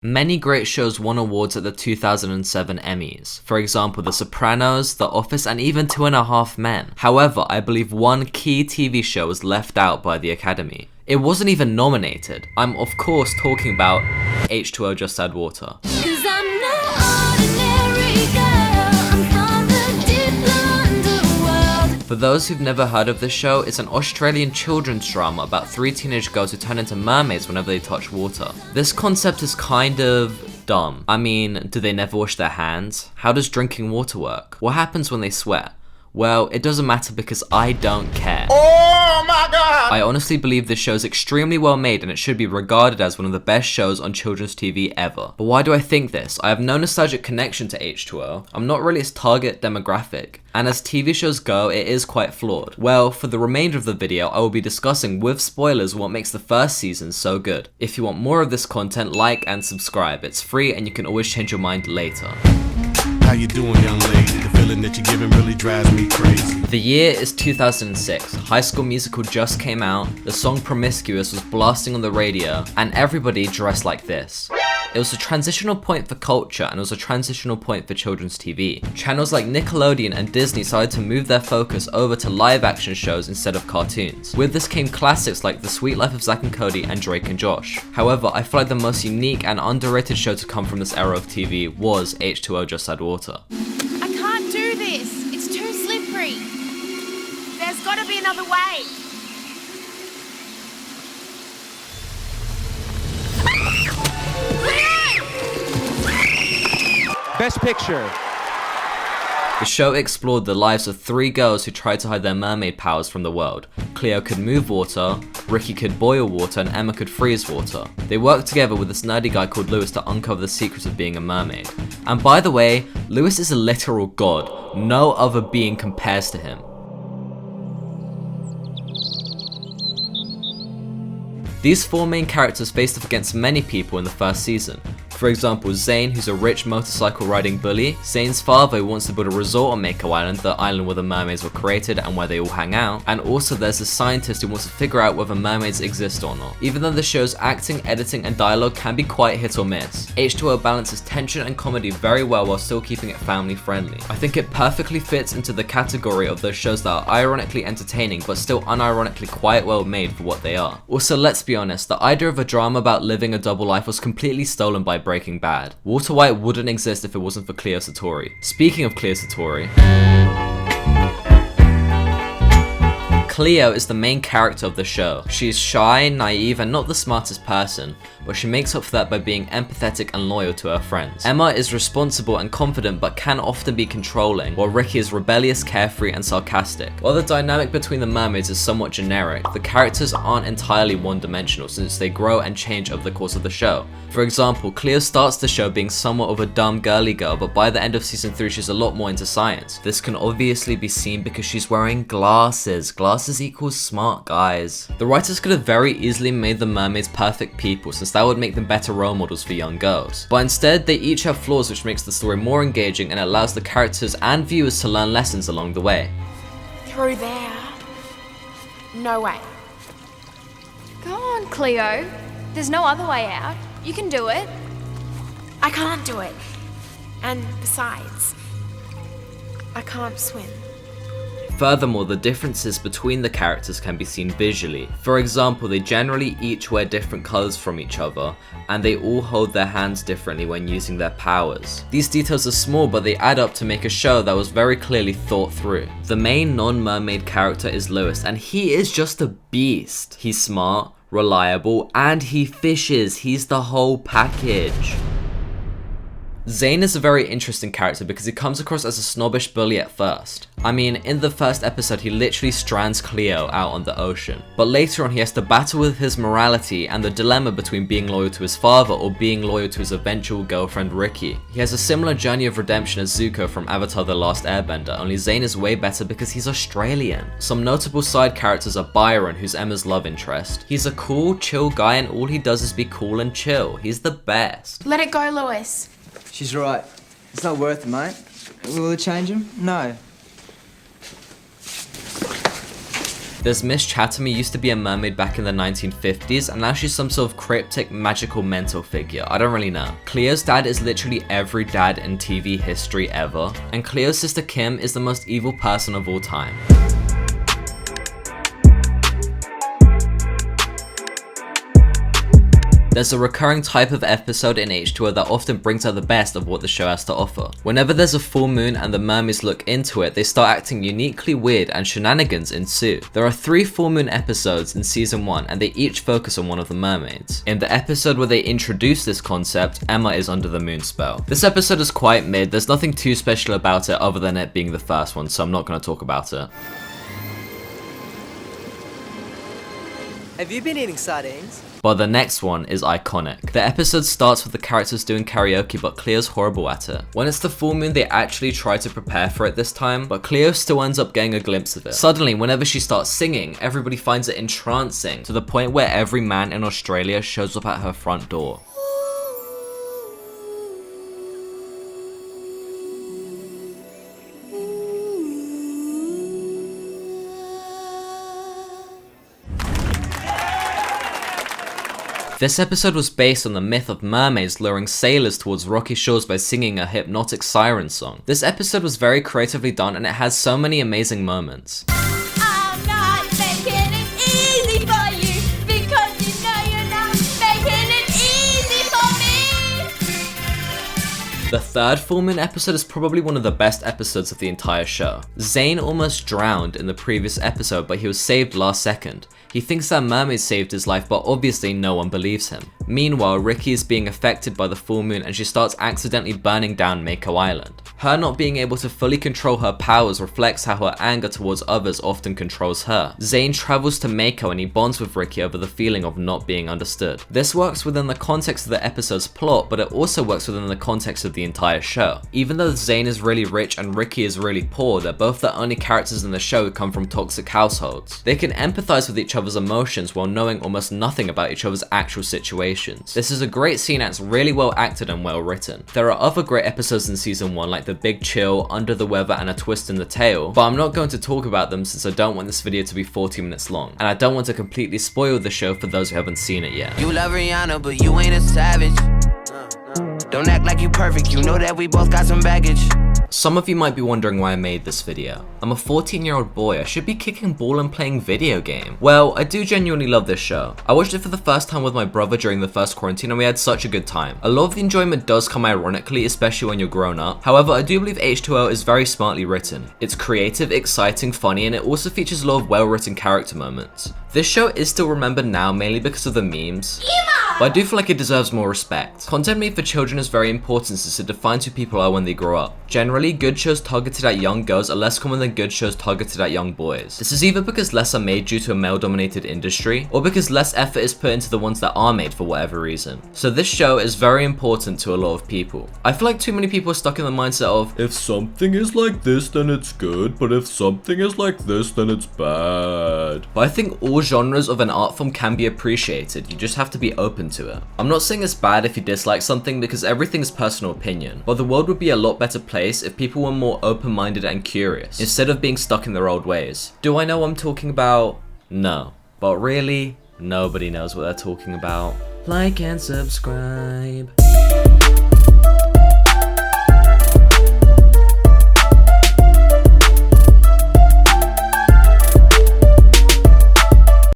Many great shows won awards at the 2007 Emmys. For example, The Sopranos, The Office, and even Two and a Half Men. However, I believe one key TV show was left out by the Academy. It wasn't even nominated. I'm of course talking about H2O Just Add Water. For those who've never heard of this show, it's an Australian children's drama about three teenage girls who turn into mermaids whenever they touch water. This concept is kind of dumb. I mean, do they never wash their hands? How does drinking water work? What happens when they sweat? Well, it doesn't matter because I don't care. Oh my god! I honestly believe this show is extremely well made and it should be regarded as one of the best shows on children's TV ever. But why do I think this? I have no nostalgic connection to H2O. I'm not really its target demographic. And as TV shows go, it is quite flawed. Well, for the remainder of the video, I will be discussing with spoilers what makes the first season so good. If you want more of this content, like and subscribe. It's free and you can always change your mind later. How you doing, young lady? The feeling that you're giving really drives me crazy. The year is 2006. High School Musical just came out, the song Promiscuous was blasting on the radio, and everybody dressed like this. It was a transitional point for culture and it was a transitional point for children's TV. Channels like Nickelodeon and Disney started to move their focus over to live action shows instead of cartoons. With this came classics like The Sweet Life of Zack and Cody and Drake and Josh. However, I feel like the most unique and underrated show to come from this era of TV was H2O Just Add Water. I can't do this. It's too slippery. There's got to be another way. Best Picture. The show explored the lives of three girls who tried to hide their mermaid powers from the world. Cleo could move water, Ricky could boil water, and Emma could freeze water. They worked together with this nerdy guy called Lewis to uncover the secrets of being a mermaid. And by the way, Lewis is a literal god. No other being compares to him. These four main characters faced off against many people in the first season. For example, Zane, who's a rich motorcycle riding bully, Zane's father who wants to build a resort on Mako Island, the island where the mermaids were created and where they all hang out, and also there's a scientist who wants to figure out whether mermaids exist or not. Even though the show's acting, editing, and dialogue can be quite hit or miss, H2O balances tension and comedy very well while still keeping it family friendly. I think it perfectly fits into the category of those shows that are ironically entertaining but still unironically quite well made for what they are. Also, let's be honest, the idea of a drama about living a double life was completely stolen by Breaking Bad. Walter White wouldn't exist if it wasn't for Cleo Satori. Speaking of Cleo Satori, Cleo is the main character of the show. She is shy, naive, and not the smartest person, but she makes up for that by being empathetic and loyal to her friends. Emma is responsible and confident but can often be controlling, while Ricky is rebellious, carefree, and sarcastic. While the dynamic between the mermaids is somewhat generic, the characters aren't entirely one-dimensional since they grow and change over the course of the show. For example, Cleo starts the show being somewhat of a dumb girly girl, but by the end of season 3 she's a lot more into science. This can obviously be seen because she's wearing glasses. Glasses equals smart, guys. The writers could have very easily made the mermaids perfect people since that would make them better role models for young girls. But instead, they each have flaws which makes the story more engaging and allows the characters and viewers to learn lessons along the way. Through there. No way. Go on, Cleo. There's no other way out. You can do it. I can't do it. And besides, I can't swim. Furthermore, the differences between the characters can be seen visually. For example, they generally each wear different colours from each other, and they all hold their hands differently when using their powers. These details are small, but they add up to make a show that was very clearly thought through. The main non-mermaid character is Lewis, and he is just a beast. He's smart, reliable, and he fishes. He's the whole package. Zane is a very interesting character because he comes across as a snobbish bully at first. I mean, in the first episode he literally strands Cleo out on the ocean, but later on he has to battle with his morality and the dilemma between being loyal to his father or being loyal to his eventual girlfriend Ricky. He has a similar journey of redemption as Zuko from Avatar: The Last Airbender, only Zane is way better because he's Australian. Some notable side characters are Byron, who's Emma's love interest. He's a cool, chill guy and all he does is be cool and chill. He's the best. Let it go, Lewis. She's right. It's not worth it, mate. Will it change him? No. There's Miss Chattermy used to be a mermaid back in the 1950s, and now she's some sort of cryptic, magical mental figure. I don't really know. Cleo's dad is literally every dad in TV history ever, and Cleo's sister Kim is the most evil person of all time. There's a recurring type of episode in H2O that often brings out the best of what the show has to offer. Whenever there's a full moon and the mermaids look into it, they start acting uniquely weird and shenanigans ensue. There are 3 full moon episodes in season 1 and they each focus on one of the mermaids. In the episode where they introduce this concept, Emma is under the moon spell. This episode is quite mid, there's nothing too special about it other than it being the first one, so I'm not going to talk about it. Have you been eating sardines? But the next one is iconic. The episode starts with the characters doing karaoke, but Cleo's horrible at it. When it's the full moon, they actually try to prepare for it this time, but Cleo still ends up getting a glimpse of it. Suddenly, whenever she starts singing, everybody finds it entrancing, to the point where every man in Australia shows up at her front door. This episode was based on the myth of mermaids luring sailors towards rocky shores by singing a hypnotic siren song. This episode was very creatively done and it has so many amazing moments. I'm not making it easy for you because you know you're not making it easy for me. The third full moon episode is probably one of the best episodes of the entire show. Zane almost drowned in the previous episode, but he was saved last second. He thinks that mermaid saved his life, but obviously no one believes him. Meanwhile, Ricky is being affected by the full moon and she starts accidentally burning down Mako Island. Her not being able to fully control her powers reflects how her anger towards others often controls her. Zane travels to Mako and he bonds with Ricky over the feeling of not being understood. This works within the context of the episode's plot, but it also works within the context of the entire show. Even though Zane is really rich and Ricky is really poor, they're both the only characters in the show who come from toxic households. They can empathize with each other's emotions while knowing almost nothing about each other's actual situations. This is a great scene and it's really well acted and well written. There are other great episodes in season 1 like The Big Chill, Under the Weather and A Twist in the Tail, but I'm not going to talk about them since I don't want this video to be 40 minutes long, and I don't want to completely spoil the show for those who haven't seen it yet. You love Rihanna, but you ain't a savage. Don't act like you perfect, you know that we both got some baggage. Some of you might be wondering why I made this video. I'm a 14-year-old boy, I should be kicking ball and playing video game. Well, I do genuinely love this show. I watched it for the first time with my brother during the first quarantine and we had such a good time. A lot of the enjoyment does come ironically, especially when you're grown up. However, I do believe H2O is very smartly written. It's creative, exciting, funny, and it also features a lot of well-written character moments. This show is still remembered now mainly because of the memes, but I do feel like it deserves more respect. Content made for children is very important since it defines who people are when they grow up. Generally, good shows targeted at young girls are less common than good shows targeted at young boys. This is either because less are made due to a male-dominated industry, or because less effort is put into the ones that are made for whatever reason. So this show is very important to a lot of people. I feel like too many people are stuck in the mindset of, if something is like this then it's good, but if something is like this then it's bad. But I think all genres of an art form can be appreciated, you just have to be open to it. I'm not saying it's bad if you dislike something because everything is personal opinion, but the world would be a lot better place if people were more open-minded and curious, instead of being stuck in their old ways. Do I know what I'm talking about? No. But really, nobody knows what they're talking about. Like and subscribe.